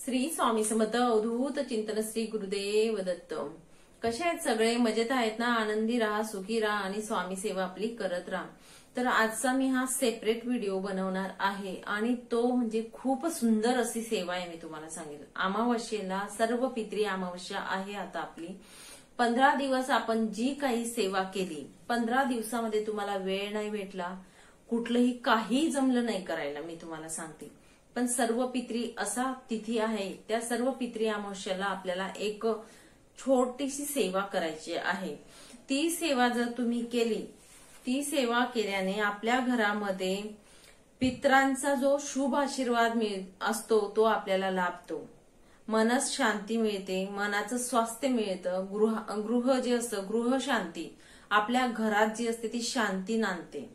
श्री स्वामी समर्थ अवधूत चिंतन श्री गुरुदेव दत्त। कसे आहेत सगळे? मजेत आहेत ना? आनंदी राहा, सुखी राहा आणि स्वामी सेवा आपली करत राहा। तर आजचा मी हा सेपरेट व्हिडिओ बनवणार आहे आणि तो म्हणजे खूप सुंदर अशी सेवा आहे। मी तुम्हाला सांगेल, अमावस्येला सर्व पितरी अमावस्या आहे आता आपली। 15 दिवस आपण जी काही सेवा केली, 15 दिवसामध्ये तुम्हाला वेळ नाही भेटला, कुठलंही काही जमलं नाही करायला, मी तुम्हाला सांगते। पण सर्व पितरी असा तिथी आहे, त्या सर्व पितरी अमावस्येला आपल्याला एक छोटीशी सेवा करायची आहे। ती सेवा जर तुम्ही केली, ती सेवा केल्याने आपल्या घरामध्ये पितरांचा जो शुभ आशीर्वाद असतो तो आपल्याला लाभतो, मनस शांती मिळते, मनाचं स्वास्थ्य मिळतं, गृह जे असतं गृह शांती, आपल्या घरात जी असते ती शांती नांदते,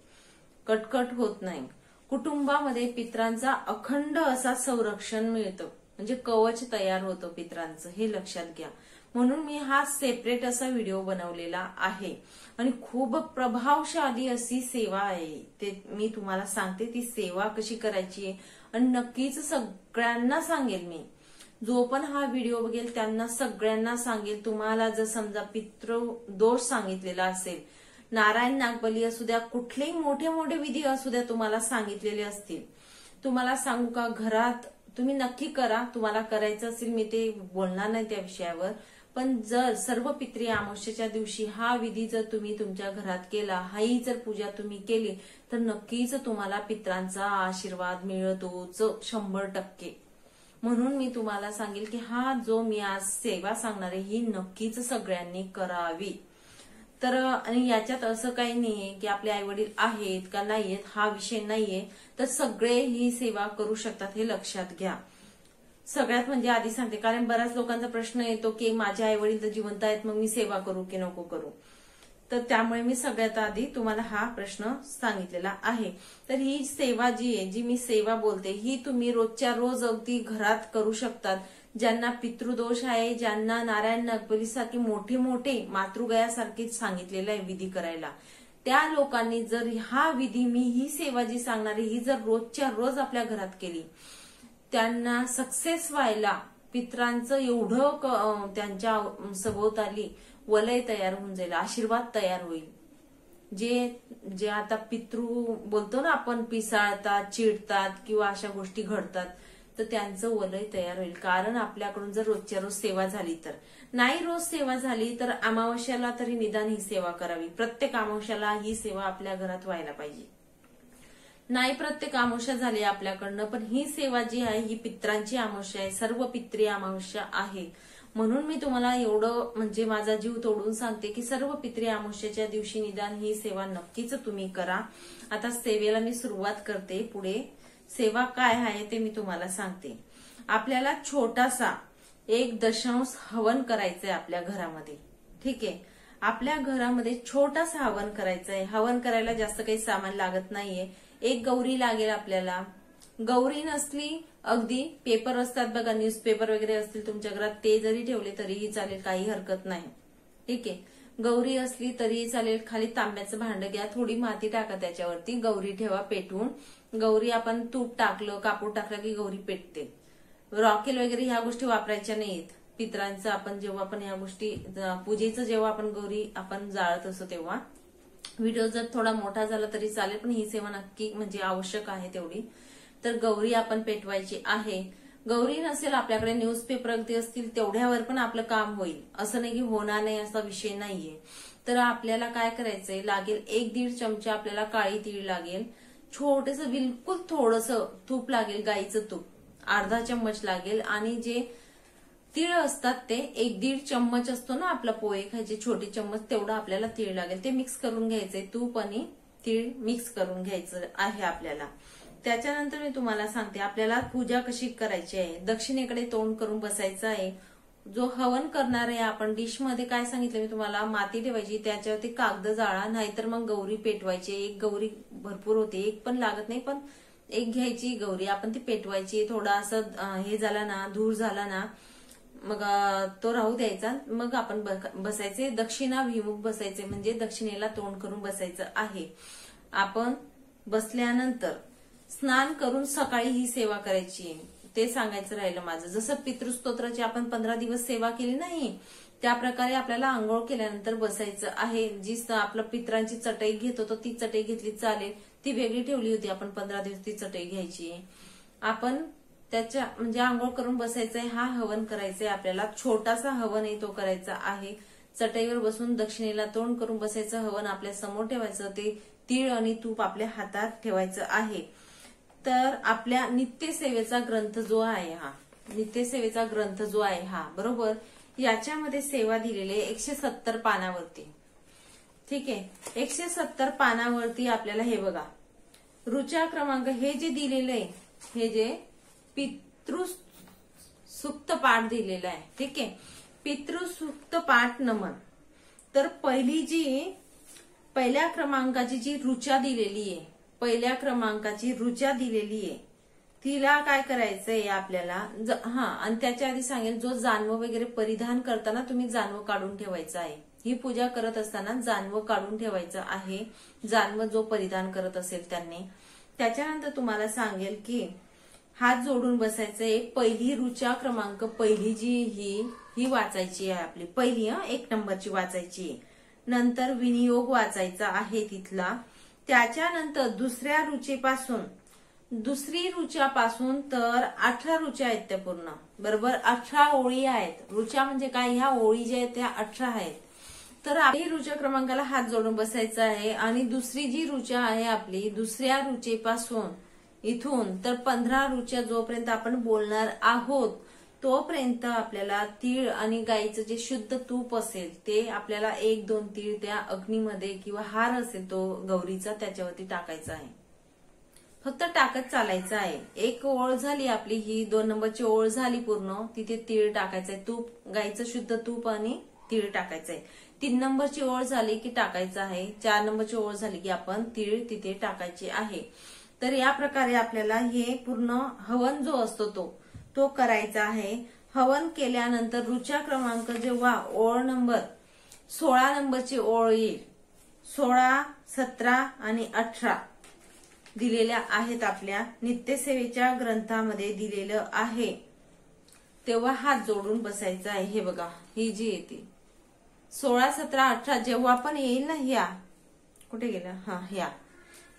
कटकट होत नाही, कुटुंबामध्ये पितरांचा अखंड असा संरक्षण मिळतं, म्हणजे कवच तयार होतं पितरांचं, हे लक्षात घ्या। म्हणून मी हा सेपरेट असा व्हिडिओ बनवलेला आहे आणि खूप प्रभावशाली अशी सेवा आहे, ते मी तुम्हाला सांगते। ती सेवा कशी करायची आहे आणि नक्कीच सगळ्यांना सांगेल मी, जो पण हा व्हिडिओ बघेल त्यांना सगळ्यांना सांगेल। तुम्हाला जर समजा पितृ दोष सांगितलेला असेल, नारायण नागबली असू द्या, कुठलेही मोठे मोठे विधी असू द्या, तुम्हाला सांगितलेले असतील, तुम्हाला सांगू का, घरात तुम्ही नक्की करा। तुम्हाला करायचं असेल, मी ते बोलणार नाही त्या विषयावर, पण जर सर्व पितरी अमावस्येच्या दिवशी हा विधी जर तुम्ही तुमच्या घरात केला, ही जर पूजा तुम्ही केली, तर नक्कीच तुम्हाला पितरांचा आशीर्वाद मिळतोच 100%। म्हणून मी तुम्हाला सांगेल की हा जो मी आज सेवा सांगणार आहे, ही नक्कीच सगळ्यांनी करावी। तर आणि याच्यात असं काही नाहीये की आपले आई वडील आहेत का नाहीयेत, हा विषय नाहीये, तर सगळे ही सेवा करू शकतात, हे लक्षात घ्या। सगळ्यात म्हणजे आधी सांगते, कारण बऱ्याच लोकांचा प्रश्न येतो की माझे आई वडील तर जिवंत आहेत, मग मी सेवा करू की नको करू, तर त्यामुळे मी सगळ्यात आधी तुम्हाला हा प्रश्न सांगितलेला आहे। तर ही सेवा जी आहे, जी मी सेवा बोलते, ही तुम्ही रोजच्या रोज अगदी घरात करू शकतात। ज्यांना पितृदोष आहे, ज्यांना नारायण नागबली सारखे मोठे मोठे मातृगयासारखे सांगितलेलं आहे विधी करायला, त्या लोकांनी जर हा विधी, मी ही सेवा जी सांगणार आहे, ही जर रोजच्या रोज आपल्या घरात केली, त्यांना सक्सेस व्हायला पितरांचं एवढं त्यांच्या सभोवताली वलय तयार होऊन जाईल, आशीर्वाद तयार होईल। जे आता पितृ बोलतो ना आपण, पिसाळतात, चिडतात किंवा अशा गोष्टी घडतात, तर त्यांचं वलय तयार होईल। कारण आपल्याकडून जर रोजच्या रोज सेवा झाली, तर नाही रोज सेवा झाली तर अमावस्याला तरी निदान ही सेवा करावी। प्रत्येक अमावस्याला ही सेवा आपल्या घरात व्हायला पाहिजे। नाही प्रत्येक अमावस्या झाली आपल्याकडनं, पण ही सेवा जी आहे ही पितरांची अमावस्या आहे, सर्व पितरी अमावस्या आहे। म्हणून मी तुम्हाला एवढं म्हणजे माझा जीव तोडून सांगते की सर्व पितरी अमावस्येच्या दिवशी निदान ही सेवा नक्कीच तुम्ही करा। आता सेवेला मी सुरुवात करते। पुढे सेवा काय आहे ते मी तुम्हाला सांगते। आपल्याला छोटासा 1 दशांश हवन करायचंय आपल्या घरामध्ये, ठीक आहे? आपल्या घरामध्ये छोटासा हवन करायचंय। हवन करायला जास्त काही सामान लागत नाहीये। एक गौरी लागेल आपल्याला, गौरी नसली अगदी पेपर असतात बघा, न्यूजपेपर वगैरे असतील तुमच्या घरात, ते जरी ठेवले तरीही चालेल, काही हरकत नाही, ठीक आहे? गौरी असली तरीही चालेल। खाली तांब्याचं भांड घ्या, थोडी माती टाका त्याच्यावरती, गौरी ठेवा पेटवून। गौरी आपण तूप टाकलं, कापूर टाकलं की गौरी पेटते। रॉकेल वगैरे ह्या गोष्टी वापरायच्या नाहीत पितरांचं। आपण जेव्हा आपण ह्या गोष्टी पूजेचं जेव्हा आपण गौरी आपण जाळत असतो तेव्हा, व्हिडिओ जर थोडा मोठा झाला तरी चालेल, पण ही सेवा नक्की म्हणजे आवश्यक आहे तेवढी। तर गौरी आपण पेटवायची आहे। गौरी नसेल आपल्याकडे, न्यूजपेपर अगदी असतील, तेवढ्यावर पण आपलं काम होईल, असं नाही की होणार नाही, असा विषय नाहीये। तर आपल्याला काय करायचंय, लागेल 1-1.5 चमचा आपल्याला काळी तीळ लागेल, छोटंसं बिलकुल थोडंसं तूप लागेल, गाईचं तूप अर्धा चम्मच लागेल, आणि जे तीळ असतात ते 1-1.5 चम्मच असतो ना आपला पोहे खायचे छोटे चम्मच, तेवढं आपल्याला तीळ लागेल। ते मिक्स करून घ्यायचंय, तूप आणि तीळ मिक्स करून घ्यायचं आहे आपल्याला। त्याच्यानंतर मी तुम्हाला सांगते आपल्याला पूजा कशी करायची आहे। दक्षिणेकडे तोंड करून बसायचं आहे। जो हवन करणार आहे आपण, डिश मध्ये काय सांगितलं मी तुम्हाला, माती ठेवायची, त्याच्यावरती कागद जाळा, नाहीतर मग गौरी पेटवायची। एक गौरी भरपूर होते, एक पण लागत नाही, पण एक घ्यायची गौरी, आपण ती पेटवायची। थोडा असं हे झाला ना, धूर झाला ना, मग तो राहू द्यायचा। मग आपण बसायचे, दक्षिणाभिमुख बसायचे, म्हणजे दक्षिणेला तोंड करून बसायचं आहे। आपण बसल्यानंतर स्नान करून सकाळी ही सेवा करायची। ते सांगायचं राहिलं माझं. जसं पितृस्तोत्राची आपण 15 दिवस सेवा केली नाही, त्या प्रकारे आपल्याला आंघोळ केल्यानंतर बसायचं आहे. जी आपलं पित्रांची चटई घेत होतो ती चटई घेतली चालेल, ती वेगळी ठेवली होती आपण 15 दिवस ती चटई घ्यायची. आपण त्याच्या म्हणजे आंघोळ करून बसायचंय, हा हवन करायचंय आपल्याला. छोटासा हवन आहे तो करायचा आहे. चटईवर बसून दक्षिणेला तोंड करून बसायचं, हवन आपल्या समोर ठेवायचं, ते तीळ आणि तूप आपल्या हातात ठेवायचं आहे. तर आपल्या नित्यसेवेचा ग्रंथ जो आहे हा, नित्यसेवेचा ग्रंथ जो आहे हा, बरोबर, याच्यामध्ये सेवा दिलेली आहे 170 पानावरती. ठीक आहे, 170 पानावरती आपल्याला हे बघा ऋचा क्रमांक हे जे दिलेलं आहे, हे जे पितृसूक्त पाठ दिलेला आहे. ठीक आहे, पितृसूक्त पाठ नमन. तर पहिल्या क्रमांकाची जी ऋचा दिलेली आहे, पहिल्या क्रमांकाची ऋचा दिलेली आहे, तिला काय करायचंय आपल्याला. आणि त्याच्या आधी सांगेल, जो जानवं वगैरे परिधान करताना तुम्ही जानवं काढून ठेवायचं आहे. ही पूजा करत असताना जानवं काढून ठेवायचं आहे, जानवं जो परिधान करत असेल त्यांनी. त्याच्यानंतर तुम्हाला सांगेल की हात जोडून बसायचंय. पहिली ऋचा क्रमांक पहिली जी ही वाचायची आहे आपली, पहिली 1 नंबरची वाचायची. नंतर विनियोग वाचायचा आहे तिथला. त्याच्यानंतर दुसरी ऋचापासून तर 18 ऋचा आहेत त्या पूर्ण, बरोबर 18 ओळी आहेत. ऋचा म्हणजे काय, ह्या ओळी ज्या आहेत त्या 18 आहेत. तर आपली ऋचा क्रमांकाला हात जोडून बसायचा आहे. आणि दुसरी जी ऋचा आहे आपली, दुसऱ्या ऋचेपासून इथून तर 15 ऋचा जोपर्यंत आपण बोलणार आहोत तोपर्यंत आपल्याला तीळ आणि गाईचं जे शुद्ध तूप असेल ते आपल्याला 1-2 तीळ त्या अग्नीमध्ये किंवा हार असेल तो गौरीचा त्याच्यावरती टाकायचा आहे. फक्त टाकत चालायचं आहे. एक ओळ झाली आपली, ही 2 नंबरची ओळ झाली पूर्ण, तिथे तीळ टाकायचंय, तूप गाईचं शुद्ध तूप आणि तीळ टाकायचंय. 3 नंबरची ओळ झाली की टाकायचं आहे. 4 नंबरची ओळ झाली की आपण तीळ तिथे टाकायची आहे. तर या प्रकारे आपल्याला हे पूर्ण हवन जो असतो तो करायचा आहे. हवन केल्यानंतर ऋचा क्रमांक जेव्हा ओळ नंबर 16 नंबरची ओळ येईल, 16, 17 आणि 18 दिलेल्या आहेत आपल्या नित्यसेवेच्या ग्रंथामध्ये दिलेलं आहे, तेव्हा हात जोडून बसायचा आहे. हे बघा, ही जी येते 16, 17, 18 जेव्हा पण येईल ना, ह्या कुठे गेल्या,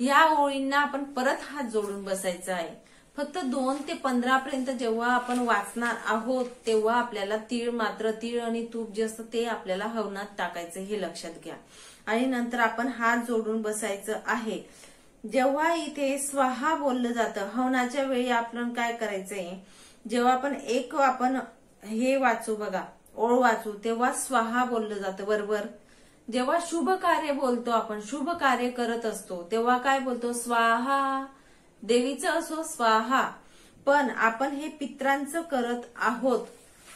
ह्या ओळींना आपण परत हात जोडून बसायचा आहे. फक्त 2 ते 15 पर्यंत जेव्हा आपण वाचणार आहोत तेव्हा आपल्याला तीळ आणि तूप जे असतं ते आपल्याला हवनात टाकायचं, हे लक्षात घ्या. आणि नंतर आपण हात जोडून बसायचं आहे. जेव्हा इथे स्वाहा बोललं जातं हवनाच्या वेळी आपण काय करायचंय, जेव्हा आपण हे वाचू बघा, ओळ वाचू, तेव्हा स्वाहा बोललं जातं, बरोबर. जेव्हा शुभ कार्य बोलतो आपण, शुभ कार्य करत असतो तेव्हा काय बोलतो, स्वाहा. देवीचं असो स्वाहा. पण आपण हे पित्रांचं करत आहोत,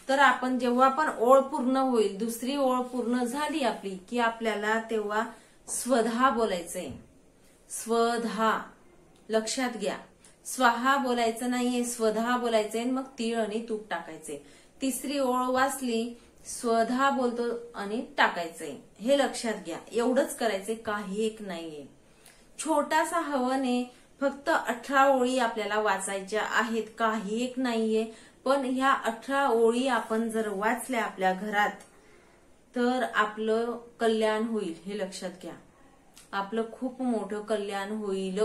तर आपण जेव्हा पण ओळ पूर्ण होईल, दुसरी ओळ पूर्ण झाली आपली की आपल्याला तेव्हा स्वधा बोलायचंय. स्वधा लक्षात घ्या, स्वाहा बोलायचं नाहीये, स्वधा बोलायचंय. मग तीळ आणि तूप टाकायचे. तिसरी ओळ वाचली, स्वधा बोलतो आणि टाकायचंय, हे लक्षात घ्या. एवढंच करायचंय, काही एक नाहीये. छोटासा हवन आहे, फक्त 18 ओळी आपल्याला वाचायच्या आहेत, काही एक नाहीये. पण ह्या 18 ओळी आपण जर वाचल्या आपल्या घरात तर आपलं कल्याण होईल, हे लक्षात घ्या. आपलं खूप मोठं कल्याण होईल.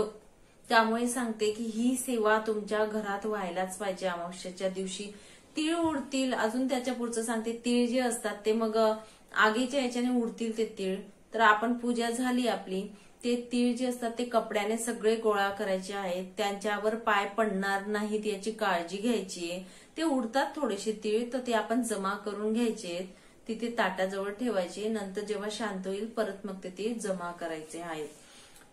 त्यामुळे सांगते की ही सेवा तुमच्या घरात व्हायलाच पाहिजे. अमावस्येच्या दिवशी तीळ उडतील. अजून त्याच्या पुढचं सांगते, तीळ जे असतात ते मग आगीच्या याच्याने उडतील ते तीळ. तर आपण पूजा झाली आपली, ते तीळ जे असतात ते कपड्याने सगळे गोळा करायचे आहेत. त्यांच्यावर पाय पडणार नाहीत याची काळजी घ्यायची आहे. ते उडतात थोडेसे तीळ, तर ते आपण जमा करून घ्यायचे, तिथे ताटाजवळ ठेवायचे. नंतर जेव्हा शांत होईल परत मग ते तीळ जमा करायचे आहेत.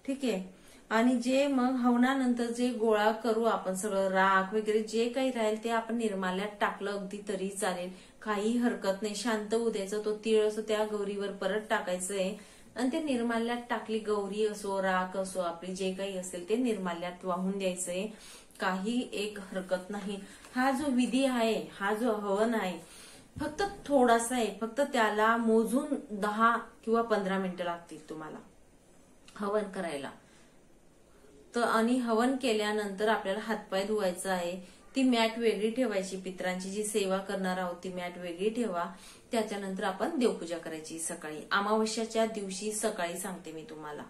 ठीक आहे. आणि जे मग हवनानंतर जे गोळा करू आपण सगळं राख वगैरे जे काही राहील ते आपण निर्माल्यात टाकलं अगदी तरी चालेल, काही हरकत नाही. शांत होऊ द्यायचं. तो तीळ असो त्या गौरीवर परत टाकायचंय आणि ते निर्माल्यात टाकली गौरी असो राख असो आपली जे काही असेल ते निर्माल्यात वाहून द्यायचंय, काही एक हरकत नाही. हा जो विधी आहे, हा जो हवन आहे फक्त थोडासा आहे. फक्त त्याला मोजून 10 किंवा 15 मिनिटं लागतील तुम्हाला हवन करायला. तर आणि हवन केल्यानंतर आपल्याला हातपाय धुवायचा आहे. ती मॅट वेगळी ठेवायची. पितरांची जी सेवा करणार आहोत ती मॅट वेगळी ठेवा. त्याच्यानंतर आपण देवपूजा करायची सकाळी. अमावस्याच्या दिवशी सकाळी सांगते मी तुम्हाला.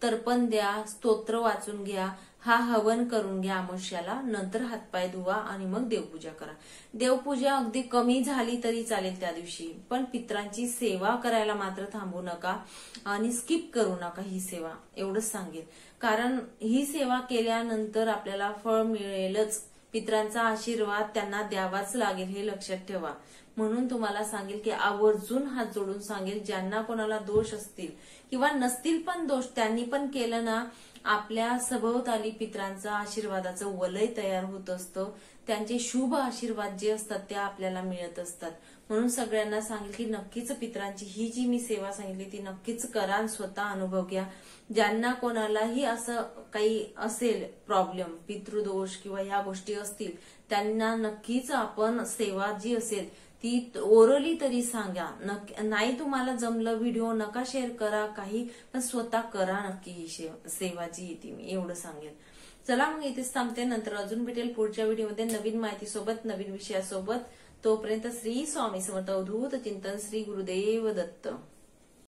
तर्पण द्या, स्तोत्र वाचून घ्या, हा हवन करून घ्या अमावस्याला. नंतर हातपाय धुवा आणि मग देवपूजा करा. देवपूजा अगदी कमी झाली तरी चालेल त्या दिवशी, पण पितरांची सेवा करायला मात्र थांबू नका आणि स्किप करू नका ही सेवा, एवढंच सांगेल. कारण ही सेवा केल्यानंतर आपल्याला फळ मिळेलच. पितरांचा आशीर्वाद त्यांना द्यावाच लागेल हे लक्षात ठेवा. म्हणून तुम्हाला सांगेल की आवर्जून हात जोडून सांगेल, ज्यांना कोणाला दोष असतील किंवा नसतील पण दोष, त्यांनी पण केलं ना, आपल्या सभोवताली पितरांचा आशीर्वादाचं वलय तयार होत असतं. त्यांचे शुभ आशीर्वाद जे असतात ते आपल्याला मिळत असतात. म्हणून सगळ्यांना सांगेल की नक्कीच पितरांची ही जी मी सेवा सांगितली ती नक्कीच करा आणि स्वतः अनुभव घ्या. ज्यांना कोणालाही असं काही असेल प्रॉब्लेम, पितृदोष किंवा ह्या गोष्टी असतील, त्यांना नक्कीच आपण सेवा जी असेल ती ओरली तरी सांगा. नाही तुम्हाला जमलं व्हिडिओ नका शेअर करा काही, पण स्वतः करा नक्की ही सेवा जी ती मी एवढं सांगेल. चला मग इथेच थांबते. नंतर अजून भेटेल पुढच्या व्हिडिओमध्ये नवीन माहितीसोबत, नवीन विषयासोबत. तोपर्यंत श्री स्वामी समर्थ. अवधूत चिंतन. श्री गुरुदेव दत्त.